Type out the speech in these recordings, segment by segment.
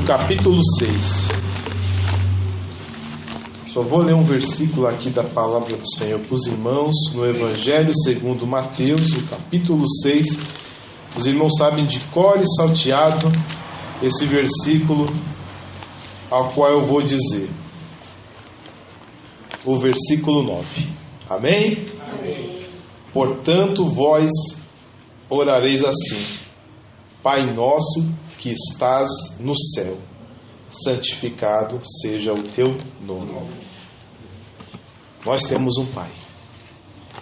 capítulo 6. Só vou ler um versículo aqui da palavra do Senhor para os irmãos, no Evangelho segundo Mateus, no capítulo 6. Os irmãos sabem de cor e salteado esse versículo ao qual eu vou dizer. O versículo 9. Amém? Amém. Portanto, vós orareis assim: Pai nosso que estás no céu, santificado seja o teu nome. Nós temos um Pai.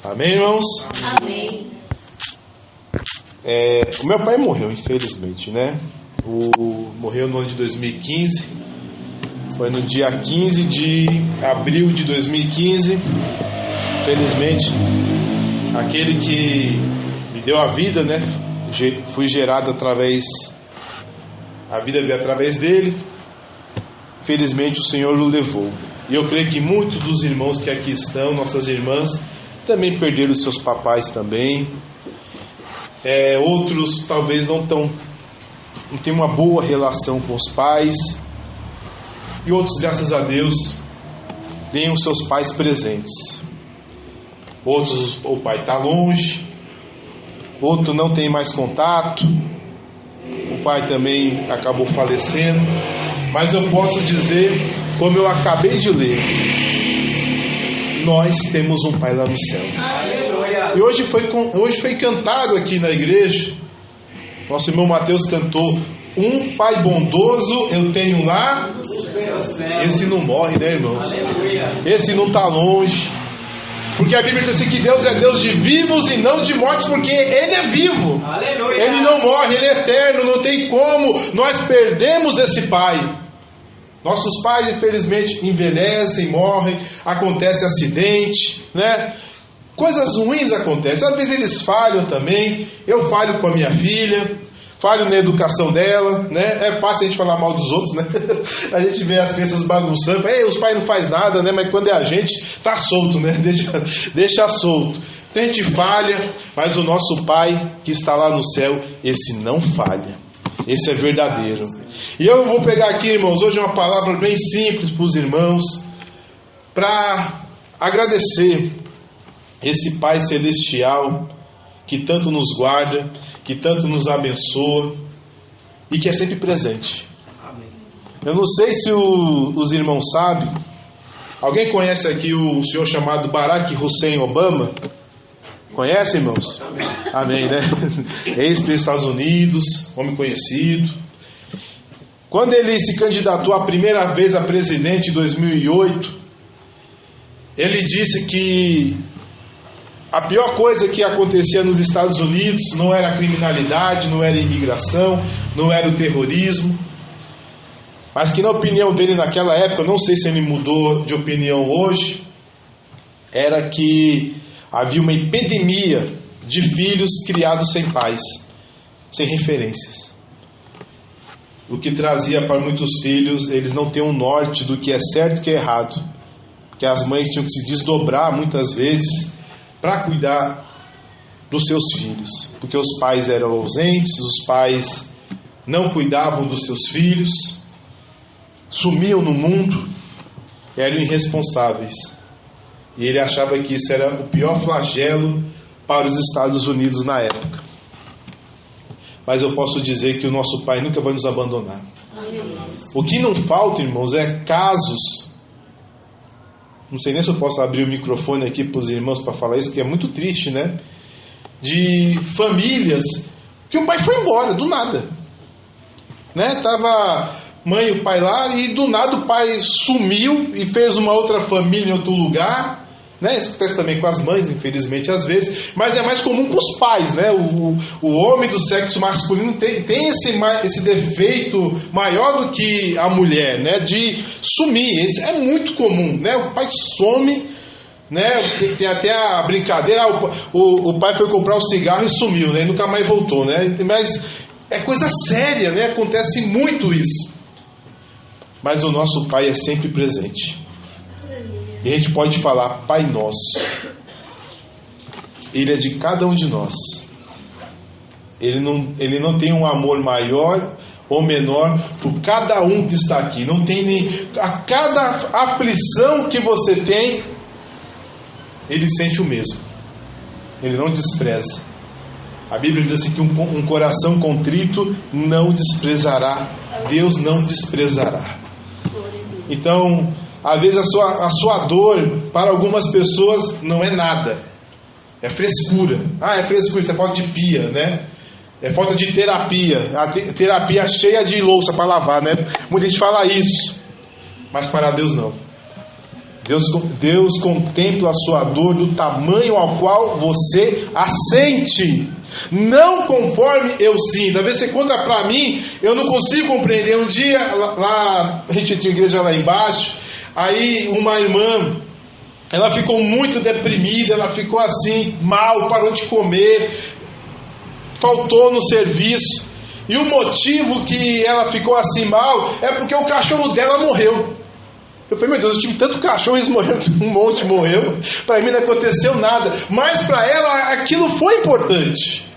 Amém, irmãos? Amém. O meu pai morreu, infelizmente, né? Morreu no ano de 2015. Foi no dia 15 de abril de 2015. Infelizmente, aquele que me deu a vida, né? Fui gerado através... A vida veio através dele. Felizmente o Senhor o levou. E eu creio que muitos dos irmãos que aqui estão, nossas irmãs, também perderam seus papais também. Outros talvez não têm uma boa relação com os pais. E outros, graças a Deus, têm os seus pais presentes. Outros, o pai está longe. Outro não tem mais contato. O pai também acabou falecendo. Mas eu posso dizer, como eu acabei de ler, nós temos um Pai lá no céu. Aleluia. E hoje foi cantado aqui na igreja. Nosso irmão Mateus cantou: um Pai bondoso eu tenho lá. Esse não morre, né, irmãos? Aleluia. Esse não está longe. Porque a Bíblia diz assim que Deus é Deus de vivos e não de mortos, porque Ele é vivo. Aleluia. Ele não morre, Ele é eterno, não tem como nós perdemos esse Pai. Nossos pais, infelizmente, envelhecem, morrem, acontece acidente, né? Coisas ruins acontecem. Às vezes eles falham também. Eu falho com a minha filha, falho na educação dela, né? É fácil a gente falar mal dos outros, né? A gente vê as crianças bagunçando, os pais não fazem nada, né? Mas quando é a gente, tá solto, né? Deixa solto. Então a gente falha, mas o nosso Pai que está lá no céu, esse não falha. Esse é verdadeiro. E eu vou pegar aqui, irmãos, hoje uma palavra bem simples para os irmãos, para agradecer esse Pai Celestial que tanto nos guarda, que tanto nos abençoa e que é sempre presente. Amém. Eu não sei se os irmãos sabem. Alguém conhece aqui o senhor chamado Barack Hussein Obama? Conhece, irmãos? Amém, né? Ex dos Estados Unidos, homem conhecido. Quando ele se candidatou a primeira vez a presidente em 2008, ele disse que a pior coisa que acontecia nos Estados Unidos não era a criminalidade, não era a imigração, não era o terrorismo, mas que na opinião dele naquela época, não sei se ele mudou de opinião hoje, era que havia uma epidemia de filhos criados sem pais, sem referências. O que trazia para muitos filhos, eles não têm um norte do que é certo e que é errado, porque as mães tinham que se desdobrar muitas vezes para cuidar dos seus filhos, porque os pais eram ausentes, os pais não cuidavam dos seus filhos, sumiam no mundo, eram irresponsáveis. E ele achava que isso era o pior flagelo para os Estados Unidos na época. Mas eu posso dizer que o nosso Pai nunca vai nos abandonar. Amém. O que não falta, irmãos, é casos. Não sei nem se eu posso abrir o microfone aqui para os irmãos para falar isso, que é muito triste, né? De famílias que o pai foi embora, do nada. Né? Tava mãe e o pai lá e do nada o pai sumiu e fez uma outra família em outro lugar. Né? Isso acontece também com as mães, infelizmente, às vezes, mas é mais comum com os pais, né? O homem do sexo masculino tem esse defeito maior do que a mulher, né? De sumir. Isso é muito comum, né? O pai some, né? Tem até a brincadeira, o pai foi comprar o cigarro e sumiu, né? E nunca mais voltou, né? Mas é coisa séria, né? Acontece muito isso. Mas o nosso Pai é sempre presente. E a gente pode falar Pai Nosso. Ele é de cada um de nós. Ele não tem um amor maior ou menor por cada um que está aqui. Não tem nem... A cada aflição que você tem, Ele sente o mesmo. Ele não despreza. A Bíblia diz assim que um coração contrito não desprezará. Deus não desprezará. Então, às vezes a sua dor para algumas pessoas não é nada. É frescura. É frescura, isso é falta de pia, né? É falta de terapia. A terapia cheia de louça para lavar, né? Muita gente fala isso. Mas para Deus não. Deus contempla a sua dor do tamanho ao qual você a sente. Não conforme eu sinto. Às vezes você conta para mim, eu não consigo compreender. Um dia, lá, a gente tinha igreja lá embaixo, aí uma irmã, ela ficou muito deprimida, ela ficou assim, mal, parou de comer, faltou no serviço. E o motivo que ela ficou assim mal é porque o cachorro dela morreu. Eu falei, meu Deus, eu tive tanto cachorro, eles morreram, um monte morreu. Para mim não aconteceu nada. Mas para ela aquilo foi importante.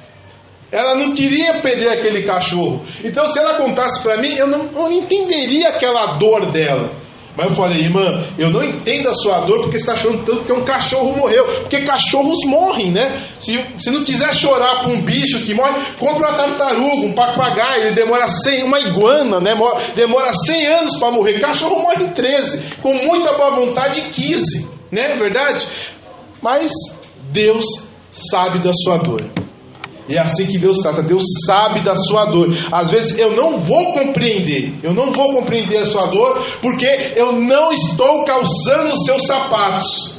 Ela não queria perder aquele cachorro. Então se ela contasse para mim, eu não entenderia aquela dor dela. Mas eu falei, irmã, eu não entendo a sua dor porque você está chorando tanto porque um cachorro morreu. Porque cachorros morrem, né? Se não quiser chorar por um bicho que morre, compra uma tartaruga, um papagaio. Ele demora 100, uma iguana, né? Demora 100 anos para morrer. Cachorro morre em 13, com muita boa vontade, 15, né? Verdade? Mas Deus sabe da sua dor. E é assim que Deus trata. Deus sabe da sua dor. Às vezes eu não vou compreender. Eu não vou compreender a sua dor, porque eu não estou calçando os seus sapatos.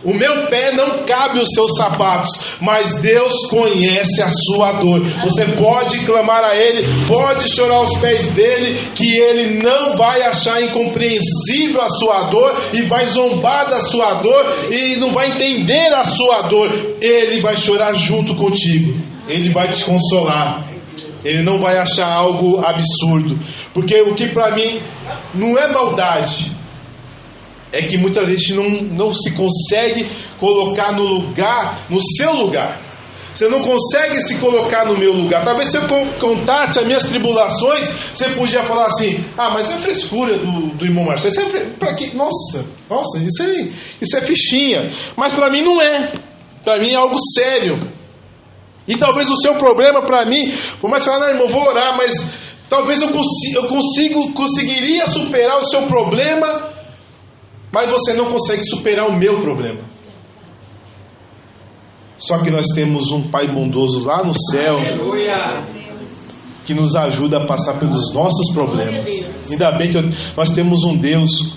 O meu pé não cabe os seus sapatos. Mas Deus conhece a sua dor. Você pode clamar a Ele, pode chorar aos pés dEle, que Ele não vai achar incompreensível a sua dor e vai zombar da sua dor e não vai entender a sua dor. Ele vai chorar junto contigo. Ele vai te consolar. Ele não vai achar algo absurdo. Porque o que para mim não é maldade, é que muitas vezes não se consegue colocar no lugar, no seu lugar. Você não consegue se colocar no meu lugar. Talvez se eu contasse as minhas tribulações, você podia falar assim, mas é frescura do irmão Marcelo. Isso é para quê? Nossa, isso é fichinha. Mas para mim não é. Para mim é algo sério. E talvez o seu problema para mim, por mais que eu falar, irmão, vou orar, mas talvez eu conseguiria superar o seu problema, mas você não consegue superar o meu problema. Só que nós temos um Pai bondoso lá no céu, que nos ajuda a passar pelos nossos problemas. Ainda bem que nós temos um Deus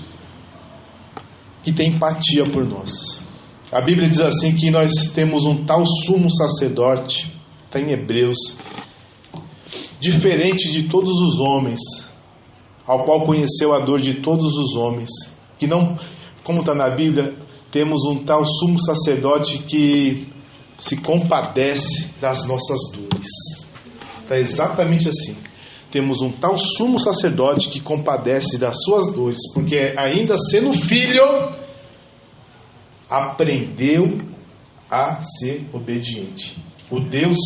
que tem empatia por nós. A Bíblia diz assim que nós temos um tal sumo sacerdote, está em Hebreus, diferente de todos os homens, ao qual conheceu a dor de todos os homens, que não, como está na Bíblia, temos um tal sumo sacerdote que se compadece das nossas dores. Está exatamente assim. Temos um tal sumo sacerdote que compadece das suas dores, porque ainda sendo filho, aprendeu a ser obediente. O Deus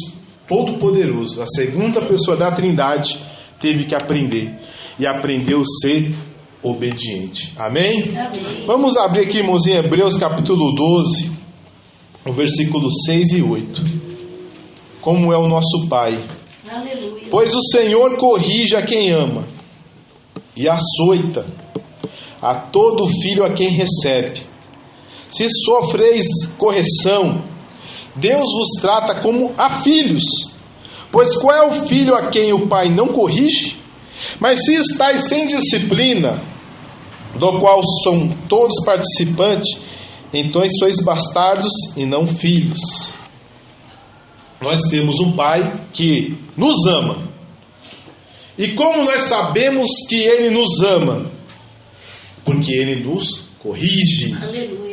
Todo-Poderoso, a segunda pessoa da Trindade, teve que aprender. E aprendeu a ser obediente. Amém? Amém. Vamos abrir aqui, irmãos, em Hebreus capítulo 12, o versículo 6 e 8. Como é o nosso Pai. Aleluia. Pois o Senhor corrige a quem ama, e açoita a todo filho a quem recebe. Se sofreis correção, Deus vos trata como a filhos. Pois qual é o filho a quem o pai não corrige? Mas se estáis sem disciplina, do qual são todos participantes, então sois bastardos e não filhos. Nós temos um pai que nos ama. E como nós sabemos que Ele nos ama? Porque Ele nos corrige. Aleluia.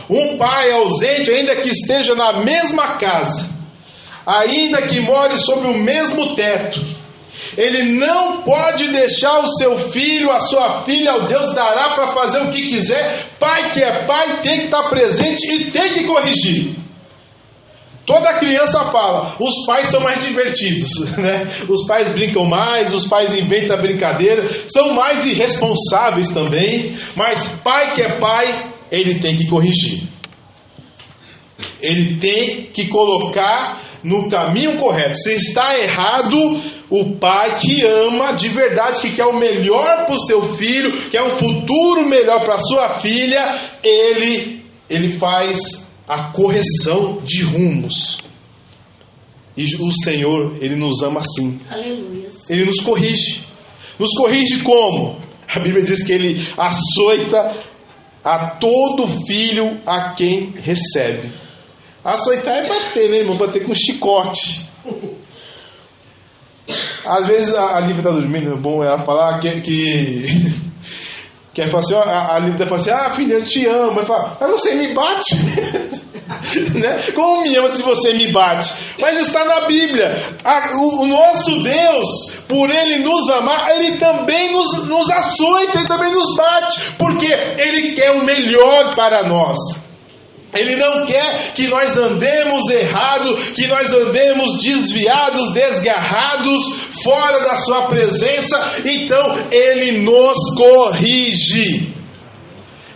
Um pai ausente, ainda que esteja na mesma casa, ainda que more sobre o mesmo teto, ele não pode deixar o seu filho, a sua filha, o Deus dará para fazer o que quiser. Pai que é pai tem que estar presente e tem que corrigir. Toda criança fala, os pais são mais divertidos, né? Os pais brincam mais, os pais inventam brincadeira, são mais irresponsáveis também, mas pai que é pai, ele tem que corrigir. Ele tem que colocar no caminho correto. Se está errado, o pai que ama de verdade, que quer o melhor para o seu filho, quer um futuro melhor para a sua filha, ele faz a correção de rumos. E o Senhor, Ele nos ama assim. Aleluia. Ele nos corrige. Nos corrige como? A Bíblia diz que Ele açoita a todo filho a quem recebe. Açoitar é bater, né, irmão? Bater com chicote. Às vezes a Lívia está dormindo, é bom ela falar que ela fala assim, a Lívia fala assim, filha, eu te amo. Ela fala, mas você me bate? Né? Como me ama se você me bate? Mas está na Bíblia. O nosso Deus, por Ele nos amar, Ele também nos açoita, Ele também nos bate, porque Ele quer o melhor para nós. Ele não quer que nós andemos errado, que nós andemos desviados, desgarrados, fora da sua presença. Então Ele nos corrige.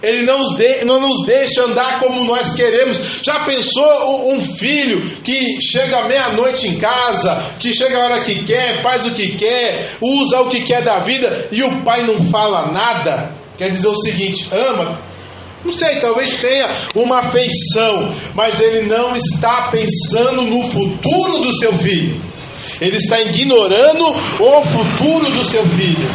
Ele não nos deixa andar como nós queremos. Já pensou um filho que chega meia-noite em casa, que chega a hora que quer, faz o que quer, usa o que quer da vida, e o pai não fala nada? Quer dizer o seguinte, ama. Não sei, talvez tenha uma afeição, mas ele não está pensando no futuro do seu filho. Ele está ignorando o futuro do seu filho.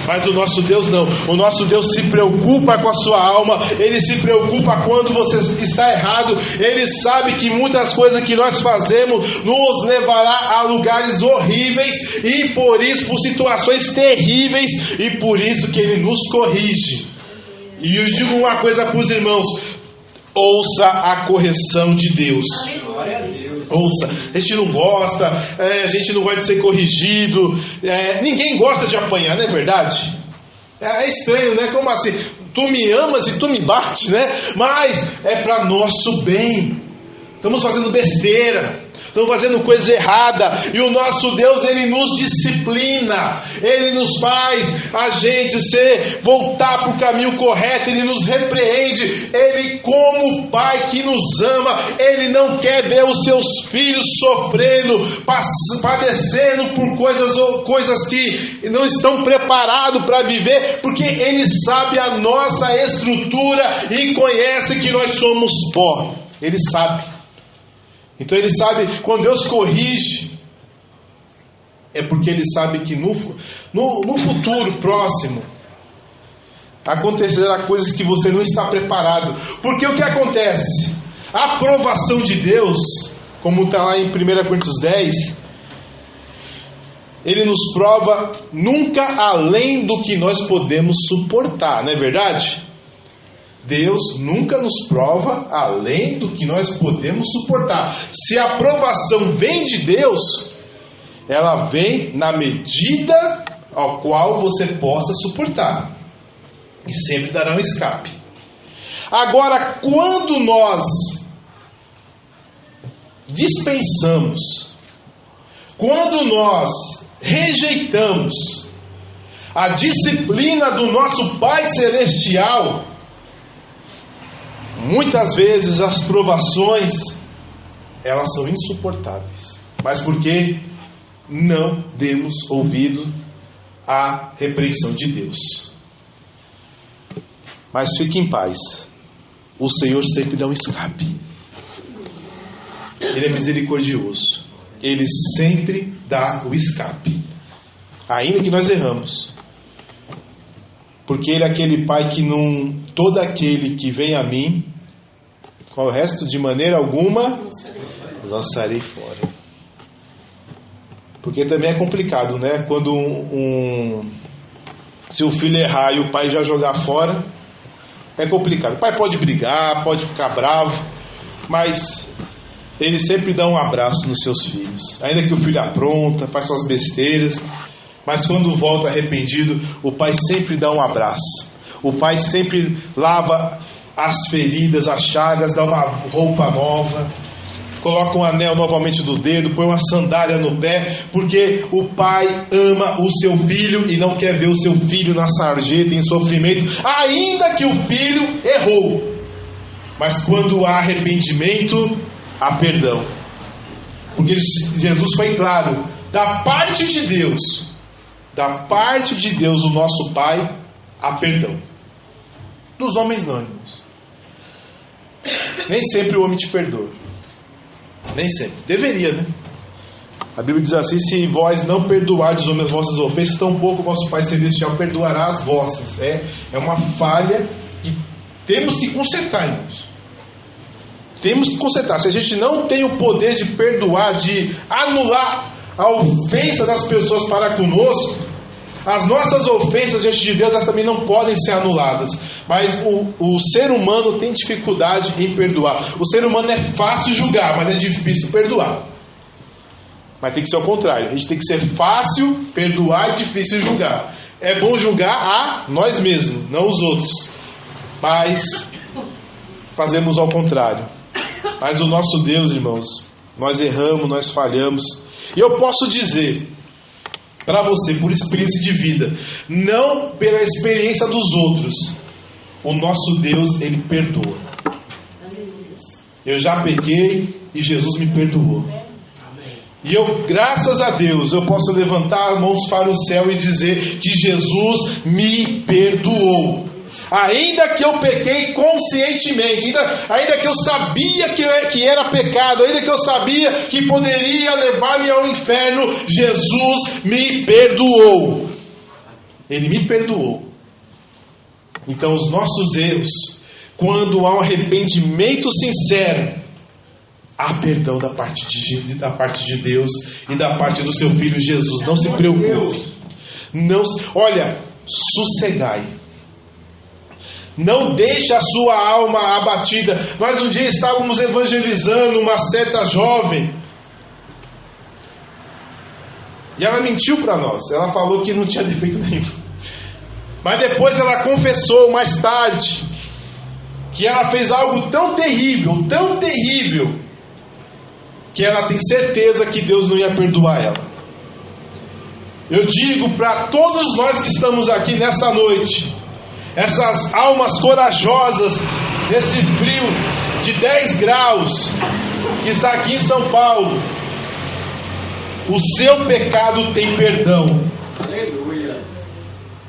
Mas o nosso Deus não. O nosso Deus se preocupa com a sua alma. Ele se preocupa quando você está errado. Ele sabe que muitas coisas que nós fazemos nos levará a lugares horríveis, e por isso, por situações terríveis, e por isso que Ele nos corrige. E eu digo uma coisa para os irmãos: ouça a correção de Deus. Ouça. A gente não gosta, a gente não gosta de ser corrigido, ninguém gosta de apanhar, não é verdade? É estranho, né? Como assim? Tu me amas e tu me bate, né? Mas é para nosso bem. Estamos fazendo besteira, estamos fazendo coisa errada, e o nosso Deus, Ele nos disciplina, Ele nos faz a gente voltar para o caminho correto, Ele nos repreende. Ele, como Pai que nos ama, Ele não quer ver os seus filhos sofrendo, padecendo por coisas que não estão preparados para viver, porque Ele sabe a nossa estrutura e conhece que nós somos pó. Ele sabe. Então Ele sabe, quando Deus corrige, é porque Ele sabe que no futuro próximo acontecerá coisas que você não está preparado. Porque o que acontece? A aprovação de Deus, como está lá em 1 Coríntios 10, Ele nos prova nunca além do que nós podemos suportar, não é verdade? Deus nunca nos prova além do que nós podemos suportar. Se a aprovação vem de Deus, ela vem na medida ao qual você possa suportar, e sempre dará um escape. Agora, quando nós dispensamos, quando nós rejeitamos a disciplina do nosso Pai Celestial, muitas vezes as provações, elas são insuportáveis. Mas porque não demos ouvido à repreensão de Deus. Mas fique em paz, o Senhor sempre dá um escape. Ele é misericordioso, Ele sempre dá o escape, ainda que nós erramos. Porque Ele é aquele Pai que não... Todo aquele que vem a mim, qual o resto? De maneira alguma lançarei fora. Porque também é complicado, né? Quando se o filho errar e o pai já jogar fora, é complicado. O pai pode brigar, pode ficar bravo, mas ele sempre dá um abraço nos seus filhos. Ainda que o filho apronta, faz suas besteiras, mas quando volta arrependido, o pai sempre dá um abraço. O pai sempre lava as feridas, as chagas, dá uma roupa nova. coloca um anel novamente no dedo, põe uma sandália no pé, porque o pai ama o seu filho e não quer ver o seu filho na sarjeta, em sofrimento, ainda que o filho errou. Mas quando há arrependimento, há perdão. Porque Jesus foi claro, da parte de Deus, o nosso Pai, há perdão. Dos homens não, irmãos. Nem sempre o homem te perdoa. Nem sempre. Deveria, né? A Bíblia diz assim: se vós não perdoardes as vossas ofensas, tampouco o vosso Pai Celestial perdoará as vossas. É uma falha que temos que consertar, irmãos. Temos que consertar. Se a gente não tem o poder de perdoar, de anular a ofensa das pessoas para conosco, as nossas ofensas diante de Deus, elas também não podem ser anuladas. Mas o ser humano tem dificuldade em perdoar. O ser humano é fácil julgar, mas é difícil perdoar. Mas tem que ser ao contrário. A gente tem que ser fácil perdoar e difícil julgar. É bom julgar a nós mesmos, não os outros. Mas fazemos ao contrário. Mas o nosso Deus, irmãos, nós erramos, nós falhamos. E eu posso dizer para você, por experiência de vida, não pela experiência dos outros, o nosso Deus, Ele perdoa. Eu já pequei e Jesus me perdoou. E eu, graças a Deus, eu posso levantar as mãos para o céu e dizer que Jesus me perdoou. Ainda que eu pequei conscientemente, ainda que eu sabia que era pecado, ainda que eu sabia que poderia levar-me ao inferno, Jesus me perdoou. Ele me perdoou. Então os nossos erros, quando há um arrependimento sincero, há perdão da parte de Deus e da parte do seu Filho Jesus. Não se preocupe. Olha, sossegai. Não deixe a sua alma abatida. Nós um dia estávamos evangelizando uma certa jovem, e ela mentiu para nós. Ela falou que não tinha defeito nenhum. Mas depois ela confessou mais tarde que ela fez algo tão terrível, que ela tem certeza que Deus não ia perdoar ela. Eu digo para todos nós que estamos aqui nessa noite, essas almas corajosas, nesse frio de 10 graus, que está aqui em São Paulo, o seu pecado tem perdão. Aleluia.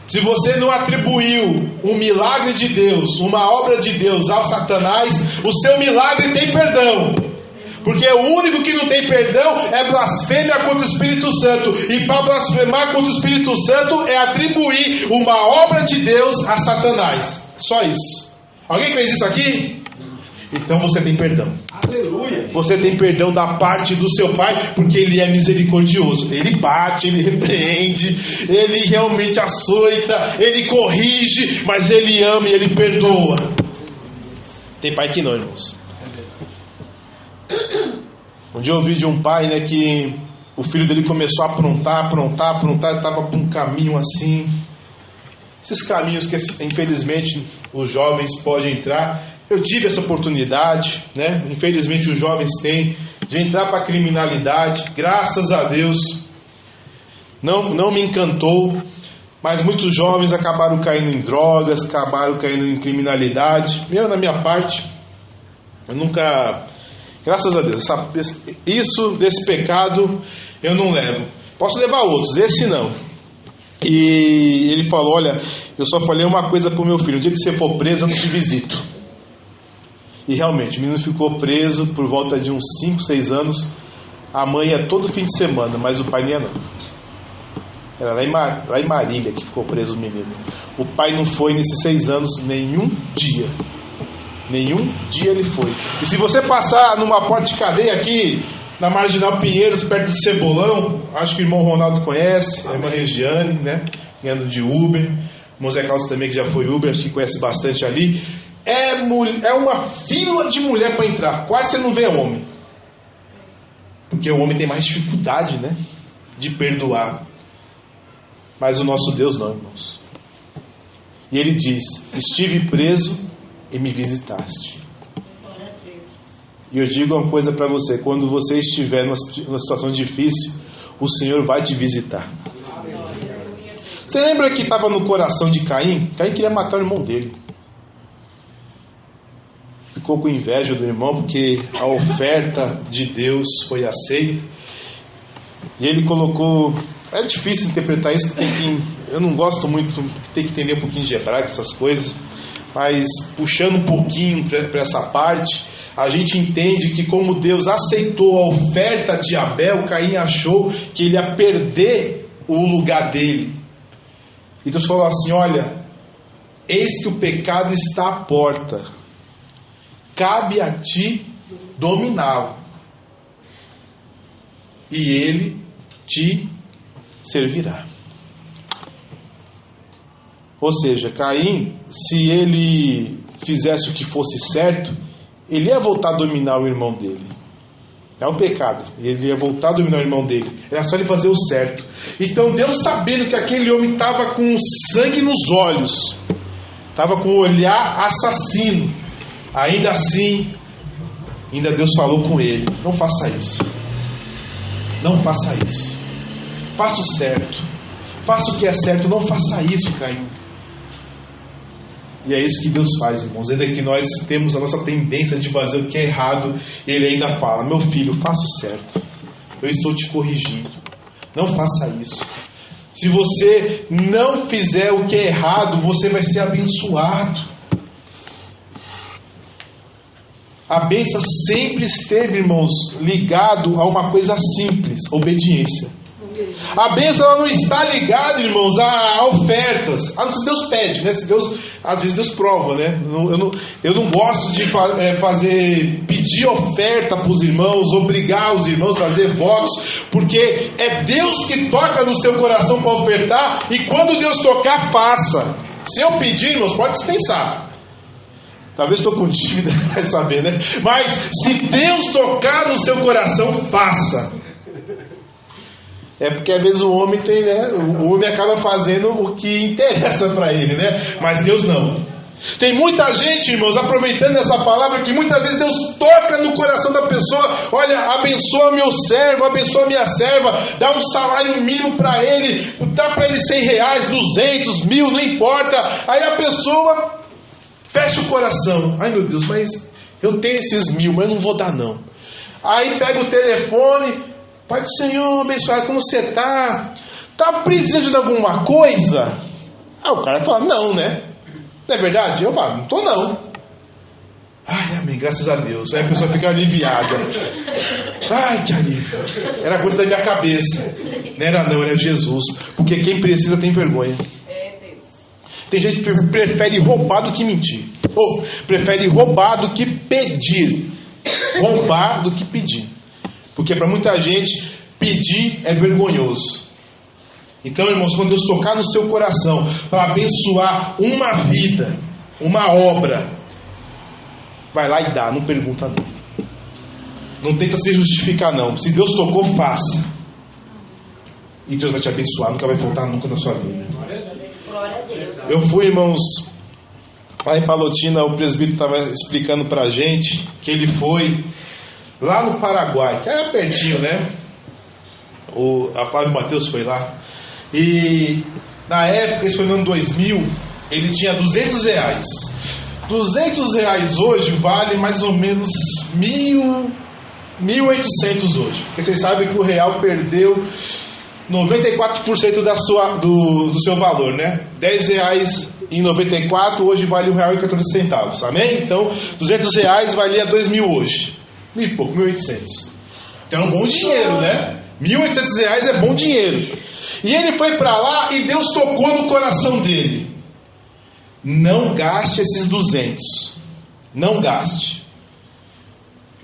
Se você não atribuiu um milagre de Deus, uma obra de Deus ao Satanás, o seu milagre tem perdão. Porque o único que não tem perdão é blasfêmia contra o Espírito Santo. E para blasfemar contra o Espírito Santo é atribuir uma obra de Deus a Satanás. Só isso. Alguém fez isso aqui? Então você tem perdão. Aleluia. Você tem perdão da parte do seu Pai, porque Ele é misericordioso. Ele bate, Ele repreende, Ele realmente açoita, Ele corrige, mas Ele ama e Ele perdoa. Tem pai que não, irmãos. Um dia eu ouvi de um pai, né, que o filho dele começou a aprontar, estava por um caminho assim. Esses caminhos que infelizmente os jovens podem entrar. Eu tive essa oportunidade, né? Infelizmente os jovens têm, de entrar para a criminalidade. Graças a Deus não me encantou, mas muitos jovens acabaram caindo em drogas, acabaram caindo em criminalidade. Eu, na minha parte, eu nunca, graças a Deus, desse pecado eu não levo. Posso levar outros, esse não. E ele falou: olha, eu só falei uma coisa para o meu filho: o dia que você for preso eu não te visito. E realmente, o menino ficou preso por volta de uns 5, 6 anos. A mãe ia todo fim de semana, mas o pai não ia não. Era lá em Marília que ficou preso o menino. O pai não foi nesses 6 anos nenhum dia. Nenhum dia ele foi. E se você passar numa porta de cadeia aqui, na Marginal Pinheiros, perto de Cebolão, acho que o irmão Ronaldo conhece, a irmã Regiane, né? Ganhando de Uber. O irmão Zé Carlos também, que já foi Uber, acho que conhece bastante ali. É uma fila de mulher para entrar. Quase você não vê homem. Porque o homem tem mais dificuldade, né, de perdoar. Mas o nosso Deus não, irmãos. E Ele diz: estive preso e me visitaste. E eu digo uma coisa para você: quando você estiver numa situação difícil, o Senhor vai te visitar. Você lembra que estava no coração de Caim? Caim queria matar o irmão dele. Ficou com inveja do irmão porque a oferta de Deus foi aceita. E ele colocou... É difícil interpretar isso, eu não gosto muito, tem que entender um pouquinho de hebraico, essas coisas. Mas puxando um pouquinho para essa parte, a gente entende que como Deus aceitou a oferta de Abel, Caim achou que ele ia perder o lugar dele. E Deus falou assim: olha, eis que o pecado está à porta, cabe a ti dominá-lo, e ele te servirá. Ou seja, Caim, se ele fizesse o que fosse certo, ele ia voltar a dominar o irmão dele. É um pecado, ele ia voltar a dominar o irmão dele. Era só ele fazer o certo. Então Deus, sabendo que aquele homem estava com sangue nos olhos, estava com o olhar assassino, ainda assim, ainda Deus falou com ele: não faça isso, não faça isso, faça o certo, faça o que é certo, não faça isso, Caim. E é isso que Deus faz, irmãos. Ainda que nós temos a nossa tendência de fazer o que é errado, Ele ainda fala: meu filho, faça o certo, eu estou te corrigindo, não faça isso. Se você não fizer o que é errado, você vai ser abençoado. A bênção sempre esteve, irmãos, ligado a uma coisa simples: obediência. A bênção, ela não está ligada, irmãos, a ofertas. A não ser se Deus pede, né? Se Deus, às vezes Deus prova, né? Eu não gosto de pedir oferta para os irmãos, obrigar os irmãos a fazer votos, porque é Deus que toca no seu coração para ofertar, e quando Deus tocar, faça. Se eu pedir, irmãos, pode dispensar. Talvez estou com dívida, vai saber, né? Mas se Deus tocar no seu coração, faça. É porque às vezes o homem tem, né? O homem acaba fazendo o que interessa para ele, né? Mas Deus não. Tem muita gente, irmãos, aproveitando essa palavra, que muitas vezes Deus toca no coração da pessoa: olha, abençoa meu servo, abençoa minha serva, dá um salário mínimo para ele, dá para ele R$100, 200, 1.000, não importa. Aí a pessoa fecha o coração: ai meu Deus, mas eu tenho esses 1.000, mas eu não vou dar não. Aí pega o telefone: Pai do Senhor, abençoado, como você está? Está precisando de alguma coisa? Aí o cara fala: não, né? Não é verdade? Eu falo: não estou não. Ai, amém, graças a Deus. Aí a pessoa fica aliviada. Ai, que alívio. Era coisa da minha cabeça. Não era não, era Jesus. Porque quem precisa tem vergonha. Tem gente que prefere roubar do que mentir. Ou prefere roubar do que pedir. Roubar do que pedir. Porque para muita gente, pedir é vergonhoso. Então, irmãos, quando Deus tocar no seu coração para abençoar uma vida, uma obra, vai lá e dá, não pergunta não. Não tenta se justificar não. Se Deus tocou, faça. E Deus vai te abençoar, nunca vai faltar nunca na sua vida. Glória a Deus. Eu fui, irmãos, lá em Palotina, o presbítero estava explicando para a gente que ele foi lá no Paraguai, que é pertinho, né? A Flávio Mateus foi lá. E na época, isso foi no ano 2000, ele tinha R$200. R$200 hoje vale mais ou menos 1.800 hoje. Porque vocês sabem que o real perdeu 94% do seu valor, né? R$10 em 94, hoje vale R$1,14. Amém? Então, R$200 valia 2.000 hoje. 1.000 e pouco, 1.800. Então é um bom dinheiro, né? R$1.800 é bom dinheiro. E ele foi para lá e Deus tocou no coração dele: não gaste esses 200. Não gaste.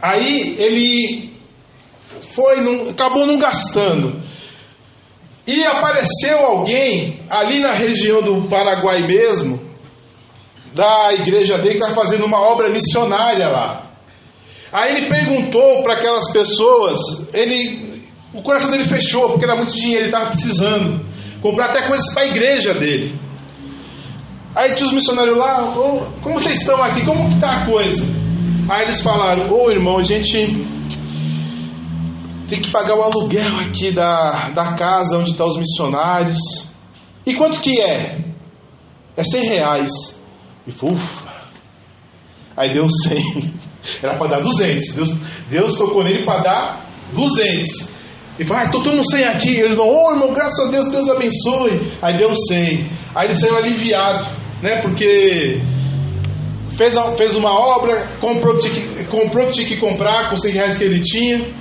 Aí ele acabou não gastando. E apareceu alguém ali na região do Paraguai mesmo, da igreja dele, que está fazendo uma obra missionária lá. Aí ele perguntou para aquelas pessoas, o coração dele fechou, porque era muito dinheiro, ele estava precisando comprar até coisas para a igreja dele. Aí tinha os missionários lá: como vocês estão aqui? Como que está a coisa? Aí eles falaram: ô irmão, a gente tem que pagar o aluguel aqui da casa onde estão os missionários. E quanto que é? É R$100. E falou: ufa. Aí deu 100. Era para dar 200. Deus tocou nele para dar 200. E falou: tô dando 100 aqui. Eles vão: ô irmão, graças a Deus, Deus abençoe. Aí deu 100. Aí ele saiu aliviado, né? Porque fez uma obra, comprou o que tinha que comprar com R$100 que ele tinha.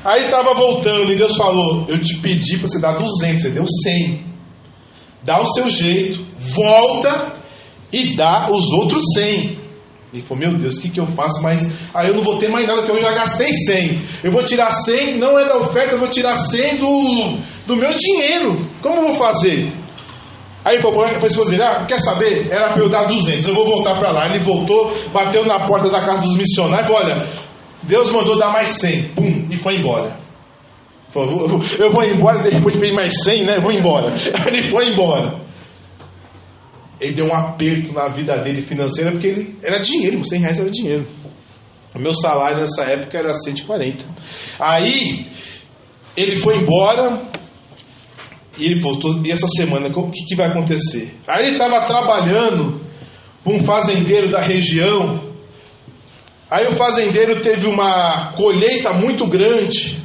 Aí ele estava voltando e Deus falou: eu te pedi para você dar 200, você deu 100. Dá o seu jeito, volta e dá os outros 100. Ele falou: meu Deus, o que eu faço? Mas aí eu não vou ter mais nada, porque eu já gastei 100. Eu vou tirar 100, não é da oferta, eu vou tirar 100 do meu dinheiro. Como eu vou fazer? Aí ele falou para a esposa dele: quer saber? Era para eu dar 200, eu vou voltar para lá. Ele voltou, bateu na porta da casa dos missionários e falou: olha, Deus mandou dar mais 100. Pum, e foi embora. Falou: eu vou embora, depois de mais 100, né? Vou embora. Aí ele foi embora. Ele deu um aperto na vida dele financeira, porque ele era dinheiro, R$100 era dinheiro. O meu salário nessa época era 140. Aí ele foi embora e ele voltou. E essa semana, o que vai acontecer? Aí ele estava trabalhando com um fazendeiro da região. Aí o fazendeiro teve uma colheita muito grande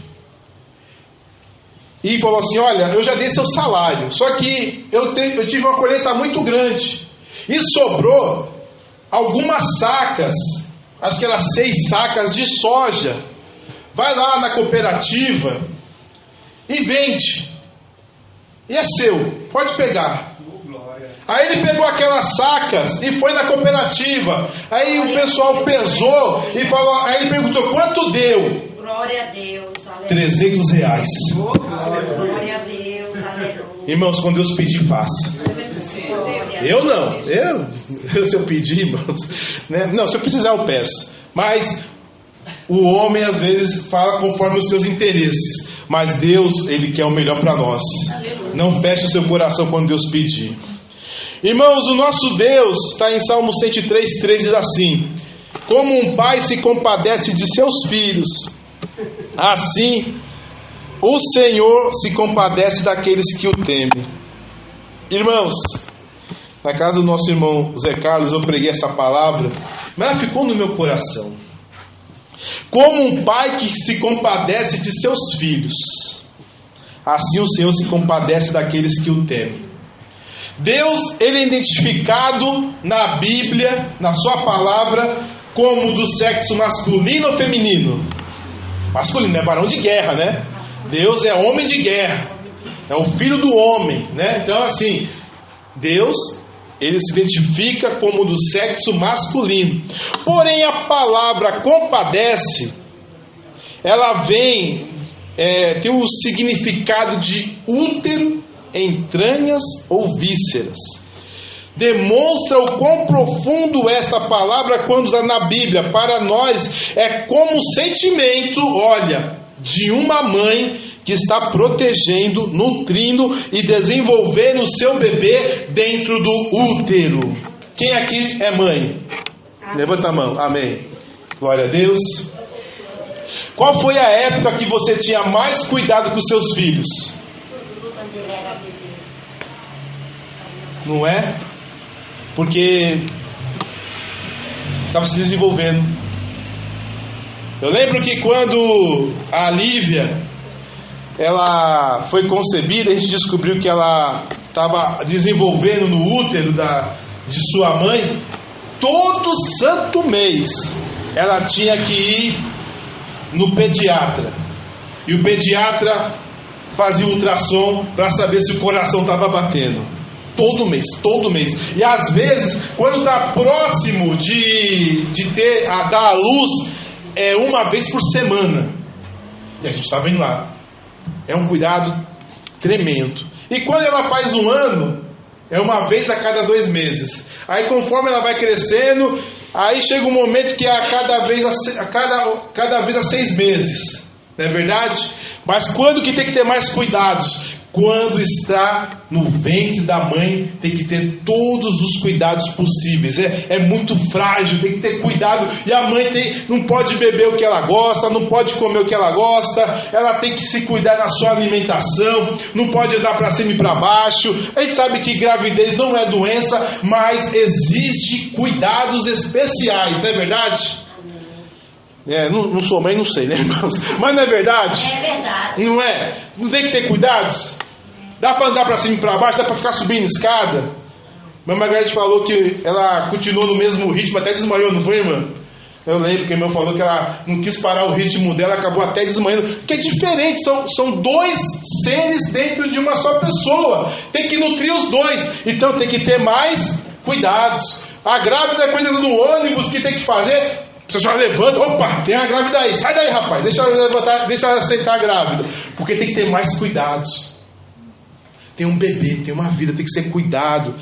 e falou assim: olha, eu já dei seu salário, só que eu tive uma colheita muito grande e sobrou algumas sacas, acho que eram 6 sacas de soja. Vai lá na cooperativa e vende, e é seu, pode pegar. Aí ele pegou aquelas sacas e foi na cooperativa. Aí o pessoal pesou e falou. Aí ele perguntou: quanto deu? Glória a Deus, aleluia. R$300. Glória a Deus, aleluia. Irmãos, quando Deus pedir, faça. Eu não. Se eu pedir, irmãos, né? Não, se eu precisar eu peço. Mas o homem às vezes fala conforme os seus interesses. Mas Deus, Ele quer o melhor para nós. Aleluia. Não feche o seu coração quando Deus pedir. Irmãos, o nosso Deus está em Salmo 103:3, diz assim: como um pai se compadece de seus filhos, assim o Senhor se compadece daqueles que o temem. Irmãos, na casa do nosso irmão Zé Carlos eu preguei essa palavra, mas ela ficou no meu coração. Como um pai que se compadece de seus filhos, assim o Senhor se compadece daqueles que o temem. Deus, ele é identificado na Bíblia, na sua palavra, como do sexo masculino ou feminino? Masculino, é varão de guerra, né? Deus é homem de guerra, é o filho do homem, né? Então assim, Deus, ele se identifica como do sexo masculino. Porém a palavra compadece, ela vem tem o significado de útero, entranhas ou vísceras. Demonstra o quão profundo esta palavra quando usada na Bíblia. Para nós é como um sentimento, olha, de uma mãe que está protegendo, nutrindo e desenvolvendo o seu bebê dentro do útero. Quem aqui é mãe? Levanta a mão, amém. Glória a Deus. Qual foi a época que você tinha mais cuidado com seus filhos? Não é? Porque estava se desenvolvendo. Eu lembro que quando a Lívia ela foi concebida, a gente descobriu que ela estava desenvolvendo no útero de sua mãe. Todo santo mês ela tinha que ir no pediatra, e o pediatra fazia um ultrassom para saber se o coração estava batendo. Todo mês. E às vezes, quando está próximo de dar a luz, é uma vez por semana. E a gente estava indo lá. É um cuidado tremendo. E quando ela faz 1 ano, é uma vez a cada 2 meses. Aí conforme ela vai crescendo, aí chega um momento que é cada vez a 6 meses. Não é verdade? Mas quando que tem que ter mais cuidados? Quando está no ventre da mãe, tem que ter todos os cuidados possíveis. É muito frágil, tem que ter cuidado. E a mãe não pode beber o que ela gosta, não pode comer o que ela gosta. Ela tem que se cuidar da sua alimentação, não pode andar para cima e para baixo. A gente sabe que gravidez não é doença, mas existe cuidados especiais, não é verdade? Não sou mãe, não sei, né, irmãos? Mas não é verdade? É verdade. Não é? Não tem que ter cuidados? Dá para andar para cima e para baixo? Dá para ficar subindo escada? Minha Margarete falou que ela continuou no mesmo ritmo, até desmaiou, não foi, irmã? Eu lembro que a irmã falou que ela não quis parar o ritmo dela, acabou até desmaiando. Porque é diferente, são dois seres dentro de uma só pessoa. Tem que nutrir os dois, então tem que ter mais cuidados. A grávida é coisa do ônibus que tem que fazer. Você já levanta, opa, tem a grávida aí, sai daí, rapaz, deixa ela levantar, deixa ela aceitar a grávida, porque tem que ter mais cuidados. Tem um bebê, tem uma vida, tem que ser cuidado,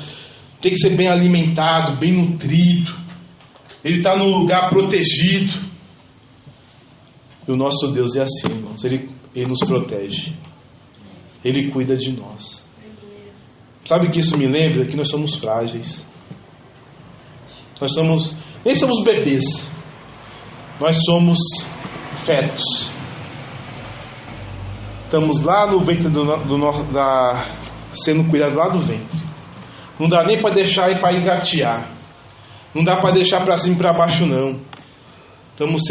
tem que ser bem alimentado, bem nutrido. Ele está num lugar protegido. E o nosso Deus é assim, irmãos, ele nos protege, Ele cuida de nós. Sabe o que isso me lembra? Que nós somos frágeis. Nem somos bebês. Nós somos fetos. Estamos lá no ventre sendo cuidado lá do ventre. Não dá nem para deixar ir para engatear. Não dá para deixar para cima e para baixo, não. Estamos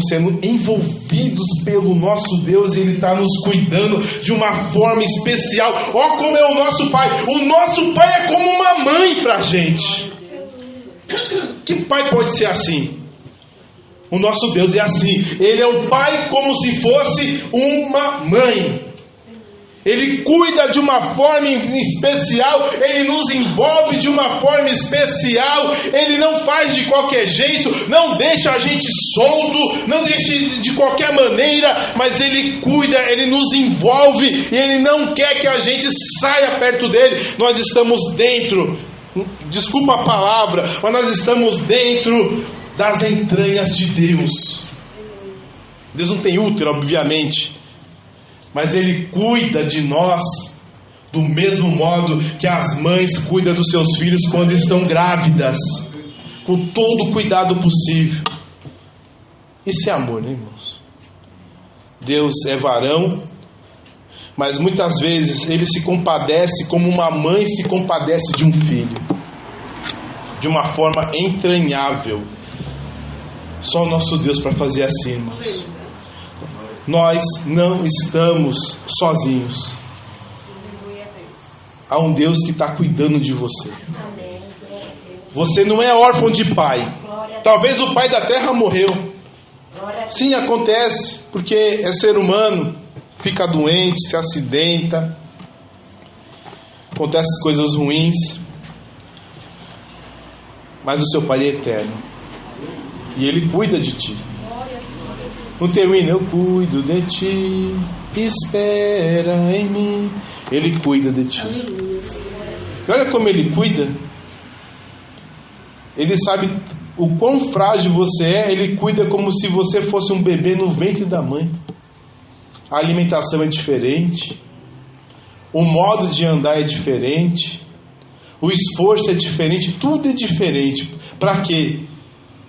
sendo envolvidos pelo nosso Deus, e Ele está nos cuidando de uma forma especial. Ó, como é o nosso Pai. O nosso Pai é como uma mãe para a gente. Que pai pode ser assim? O nosso Deus é assim. Ele é um pai como se fosse uma mãe. Ele cuida de uma forma especial. Ele nos envolve de uma forma especial. Ele não faz de qualquer jeito. Não deixa a gente solto. Não deixa de qualquer maneira. Mas Ele cuida, Ele nos envolve. E Ele não quer que a gente saia perto dEle. Nós estamos dentro. Desculpa a palavra, mas nós estamos dentro das entranhas de Deus. Deus não tem útero, obviamente, mas Ele cuida de nós do mesmo modo que as mães cuidam dos seus filhos quando estão grávidas, com todo o cuidado possível. Isso é amor, né, irmãos? Deus é varão, mas muitas vezes Ele se compadece como uma mãe se compadece de um filho, de uma forma entranhável. Só o nosso Deus para fazer assim, irmãos. Nós não estamos sozinhos. Há um Deus que está cuidando de você. Você não é órfão de pai. Talvez o pai da terra morreu. Sim, acontece, porque é ser humano. Fica doente, se acidenta, acontecem coisas ruins, mas o seu Pai é eterno e Ele cuida de ti. No teu hino, eu cuido de ti, espera em mim. Ele cuida de ti. E olha como Ele cuida. Ele sabe o quão frágil você é. Ele cuida como se você fosse um bebê no ventre da mãe. A alimentação é diferente, o modo de andar é diferente, o esforço é diferente, tudo é diferente. Para quê?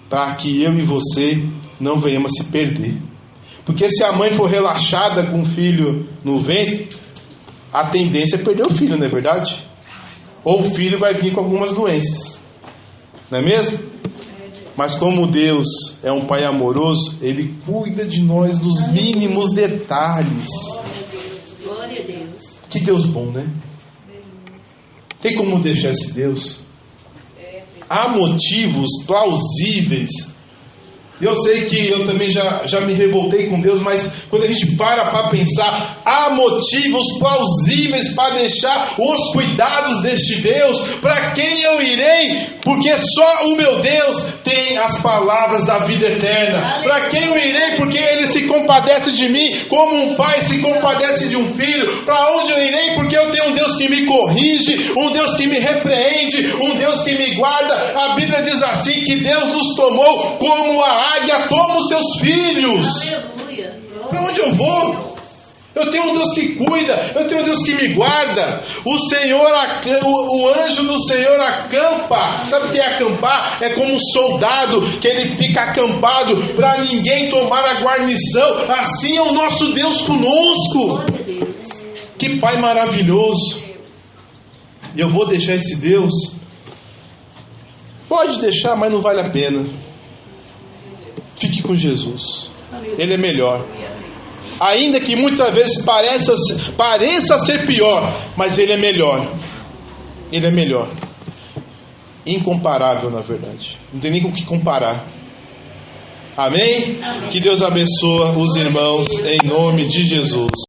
Para que eu e você não venhamos se perder. Porque se a mãe for relaxada com o filho no ventre, a tendência é perder o filho, não é verdade? Ou o filho vai vir com algumas doenças, não é mesmo? Mas como Deus é um Pai amoroso, Ele cuida de nós nos mínimos detalhes. Glória a Deus. Que Deus bom, né? Tem como deixar esse Deus? Há motivos plausíveis. Eu sei que eu também já me revoltei com Deus, mas quando a gente para pensar, há motivos plausíveis para deixar os cuidados deste Deus. Para quem eu irei? Porque só o meu Deus tem as palavras da vida eterna. Para quem eu irei? Porque Ele se compadece de mim, como um pai se compadece de um filho. Para onde eu irei? Porque eu tenho um Deus que me corrige, um Deus que me repreende, um Deus que me guarda. A Bíblia diz assim, que Deus nos tomou como a águia toma os seus filhos. Aleluia. Para onde eu vou? Eu tenho um Deus que cuida, eu tenho um Deus que me guarda. O Senhor, o anjo do Senhor acampa. Sabe o que é acampar? É como um soldado que ele fica acampado para ninguém tomar a guarnição. Assim é o nosso Deus conosco. Que Pai maravilhoso. E eu vou deixar esse Deus? Pode deixar, mas não vale a pena. Fique com Jesus. Ele é melhor. Ainda que muitas vezes pareça ser pior, mas Ele é melhor. Ele é melhor. Incomparável, na verdade. Não tem nem com o que comparar. Amém? Que Deus abençoe os irmãos em nome de Jesus.